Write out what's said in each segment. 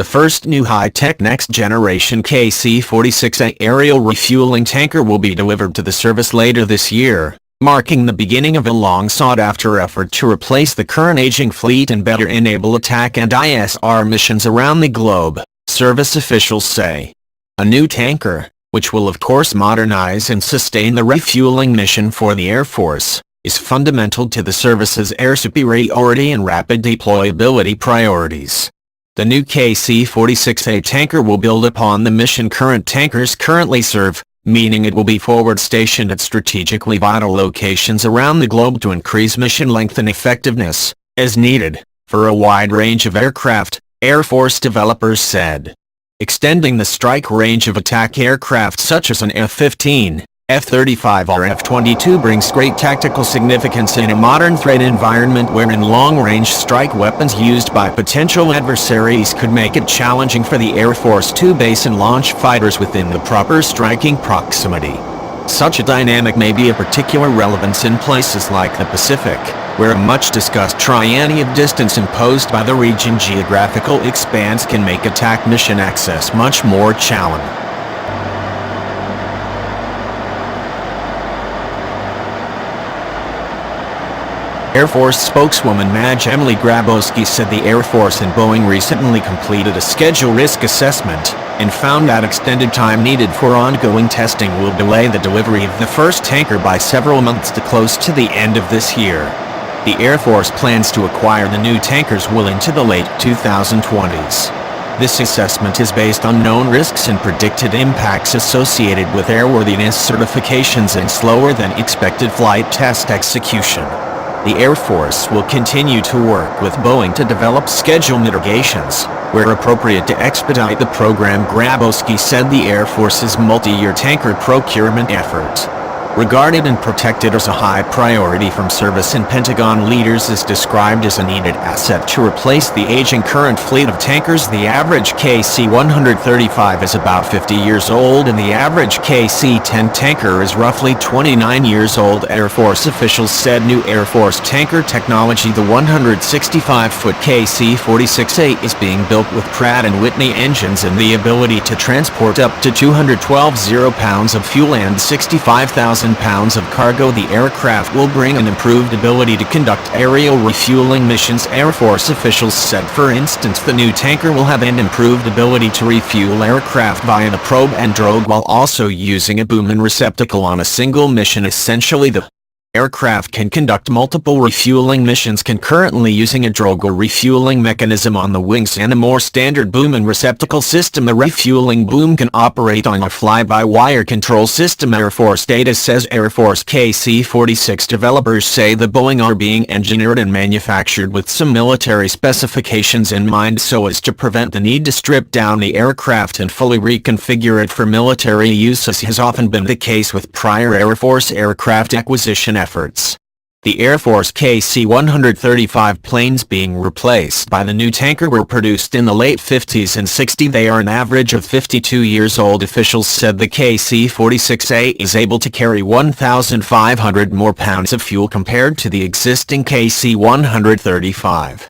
The first new high-tech next-generation KC-46A aerial refueling tanker will be delivered to the service later this year, marking the beginning of a long-sought-after effort to replace the current aging fleet and better enable attack and ISR missions around the globe, service officials say. A new tanker, which will of course modernize and sustain the refueling mission for the Air Force, is fundamental to the service's air superiority and rapid deployability priorities. The new KC-46A tanker will build upon the mission current tankers currently serve, meaning it will be forward-stationed at strategically vital locations around the globe to increase mission length and effectiveness, as needed, for a wide range of aircraft, Air Force developers said. Extending the strike range of attack aircraft such as an F-15, F-35 or F-22 brings great tactical significance in a modern threat environment wherein long-range strike weapons used by potential adversaries could make it challenging for the Air Force to base and launch fighters within the proper striking proximity. Such a dynamic may be of particular relevance in places like the Pacific, where a much-discussed tryanny of distance imposed by the region geographical expanse can make attack mission access much more challenging. Air Force spokeswoman Maj Emily Grabowski said the Air Force and Boeing recently completed a schedule risk assessment, and found that extended time needed for ongoing testing will delay the delivery of the first tanker by several months to close to the end of this year. The Air Force plans to acquire the new tankers well into the late 2020s. This assessment is based on known risks and predicted impacts associated with airworthiness certifications and slower than expected flight test execution. The Air Force will continue to work with Boeing to develop schedule mitigations, where appropriate to expedite the program, Grabowski said. The Air Force's multi-year tanker procurement effort, regarded and protected as a high priority from service and Pentagon leaders, is described as a needed asset to replace the aging current fleet of tankers. The average KC-135 is about 50 years old and the average KC-10 tanker is roughly 29 years old, Air Force officials said. New Air Force tanker technology. The 165-foot KC-46A is being built with Pratt & Whitney engines and the ability to transport up to 212 pounds of fuel and 65,000 pounds of cargo. The aircraft will bring an improved ability to conduct aerial refueling missions, Air Force officials said. For instance, the new tanker will have an improved ability to refuel aircraft via the probe and drogue while also using a boom and receptacle on a single mission. Essentially, the aircraft can conduct multiple refueling missions concurrently using a drogue or refueling mechanism on the wings and a more standard boom and receptacle system. The refueling boom can operate on a fly-by-wire control system, Air Force data says. Air Force KC-46 developers say the Boeing are being engineered and manufactured with some military specifications in mind so as to prevent the need to strip down the aircraft and fully reconfigure it for military use, as has often been the case with prior Air Force aircraft acquisition efforts. The Air Force KC-135 planes being replaced by the new tanker were produced in the late 50s and 60s. They are an average of 52 years old. Officials said the KC-46A is able to carry 1,500 more pounds of fuel compared to the existing KC-135.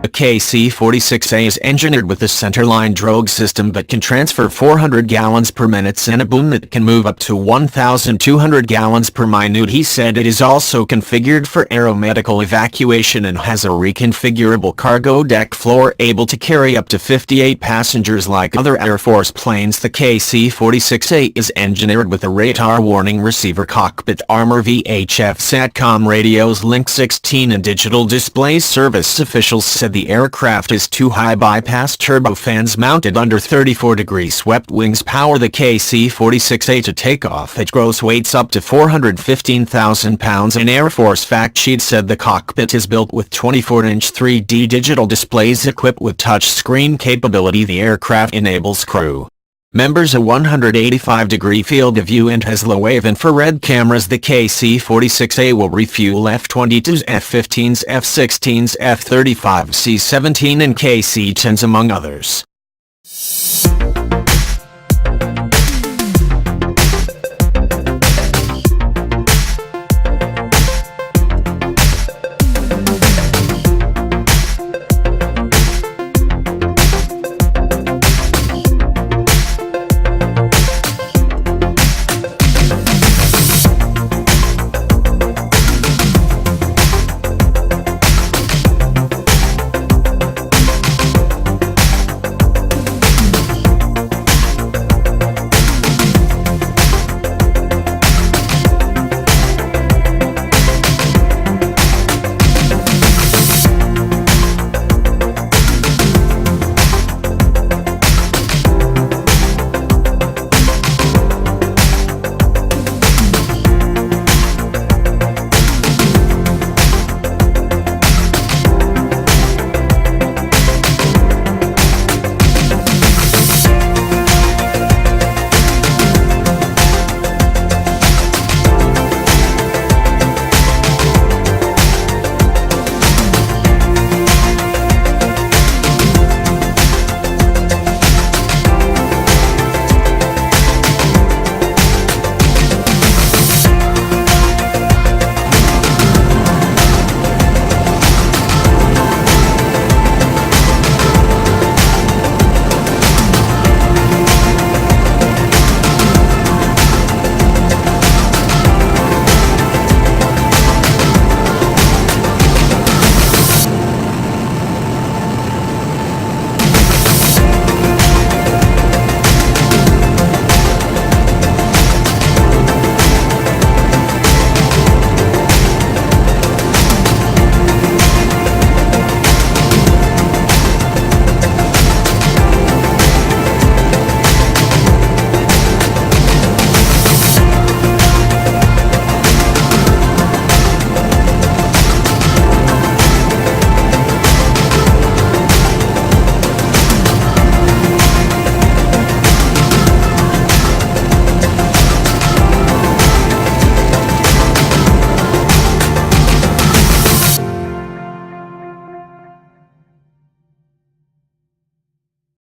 The KC-46A is engineered with a centerline drogue system that can transfer 400 gallons per minute and a boom that can move up to 1,200 gallons per minute. He said it is also configured for aeromedical evacuation and has a reconfigurable cargo deck floor able to carry up to 58 passengers. Like other Air Force planes, the KC-46A is engineered with a radar warning receiver, cockpit armor, VHF SATCOM radios, Link 16 and digital displays. Service officials said the aircraft has two high bypass turbofans mounted under 34-degree swept wings power the KC-46A to take off at gross weights up to 415,000 pounds. An Air Force fact sheet said the cockpit is built with 24-inch 3D digital displays equipped with touchscreen capability. The aircraft enables crew members a 185-degree field of view and has low-wave infrared cameras. The KC-46A will refuel F-22s, F-15s, F-16s, F-35, C-17 and KC-10s among others.